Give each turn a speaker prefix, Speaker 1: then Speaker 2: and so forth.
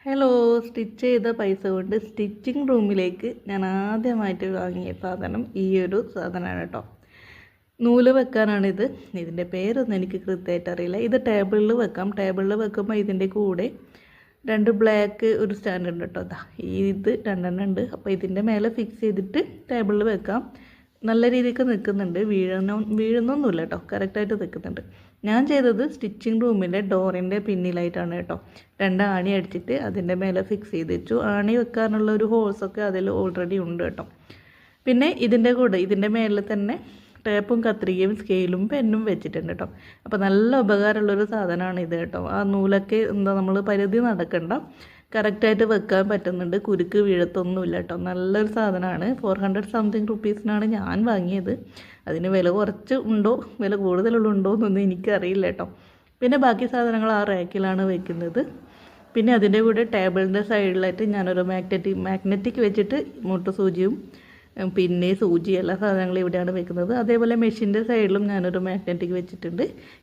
Speaker 1: Hello, stitch ചെയ്ത പൈസ കൊണ്ട് സ്റ്റിച്ചിങ് റൂമിലേക്ക് ഞാൻ ആദ്യമായിട്ട് വാങ്ങിയ സാധനം ഈ ഒരു സാധനമാണ് കേട്ടോ. നൂല് വെക്കാനാണിത്. ഇതിൻ്റെ പേരൊന്നും എനിക്ക് കൃത്യമായിട്ട് അറിയില്ല. ഇത് ടേബിളിൽ വെക്കാം. ടേബിളിൽ വെക്കുമ്പോൾ ഇതിൻ്റെ കൂടെ രണ്ട് ബ്ലാക്ക് ഒരു സ്റ്റാൻഡ് ഉണ്ട് കേട്ടോ. ഇത് രണ്ടെണ്ണം ഉണ്ട്. അപ്പോൾ ഇതിൻ്റെ മേലെ ഫിക്സ് ചെയ്തിട്ട് ടേബിളിൽ വെക്കാം. നല്ല രീതിക്ക് നിൽക്കുന്നുണ്ട്. വീഴുന്നൊന്നുമില്ല കേട്ടോ, കറക്റ്റായിട്ട് നിൽക്കുന്നുണ്ട്. ഞാൻ ചെയ്തത് സ്റ്റിച്ചിങ് റൂമിൻ്റെ ഡോറിൻ്റെ പിന്നിലായിട്ടാണ് കേട്ടോ. രണ്ട് ആണി അടിച്ചിട്ട് അതിൻ്റെ മേലെ ഫിക്സ് ചെയ്ത് വെച്ചു. ആണി വെക്കാനുള്ള ഒരു ഹോൾസൊക്കെ അതിൽ ഓൾറെഡി ഉണ്ട് കേട്ടോ. പിന്നെ ഇതിൻ്റെ കൂടെ ഇതിൻ്റെ മേലിൽ തന്നെ ടേപ്പും കത്രികയും സ്കെയിലും പെന്നും വെച്ചിട്ടുണ്ട് കേട്ടോ. അപ്പോൾ നല്ല ഉപകാരമുള്ളൊരു സാധനമാണ് ഇത് കേട്ടോ. ആ നൂലൊക്കെ നമ്മൾ പരിധി നടക്കണ്ട, കറക്റ്റായിട്ട് വെക്കാൻ പറ്റുന്നുണ്ട്. കുരുക്ക് വീഴത്തൊന്നുമില്ല കേട്ടോ. നല്ലൊരു സാധനമാണ്. 400 സംതിങ് റുപ്പീസിനാണ് ഞാൻ വാങ്ങിയത്. അതിന് വില കുറച്ച് ഉണ്ടോ, വില കൂടുതലുണ്ടോ എന്നൊന്നും എനിക്കറിയില്ല കേട്ടോ. പിന്നെ ബാക്കി സാധനങ്ങൾ ആ റാക്കിലാണ് വെക്കുന്നത്. പിന്നെ അതിൻ്റെ കൂടെ ടേബിളിൻ്റെ സൈഡിലായിട്ട് ഞാനൊരു മാഗ്നറ്റിക് വെച്ചിട്ട് മുട്ട് സൂചിയും പിന്നെ സൂചി എല്ലാ സാധനങ്ങളും ഇവിടെയാണ് വെക്കുന്നത്. അതേപോലെ മെഷീൻ്റെ സൈഡിലും ഞാനൊരു മാഗ്നറ്റിക് വെച്ചിട്ടുണ്ട്.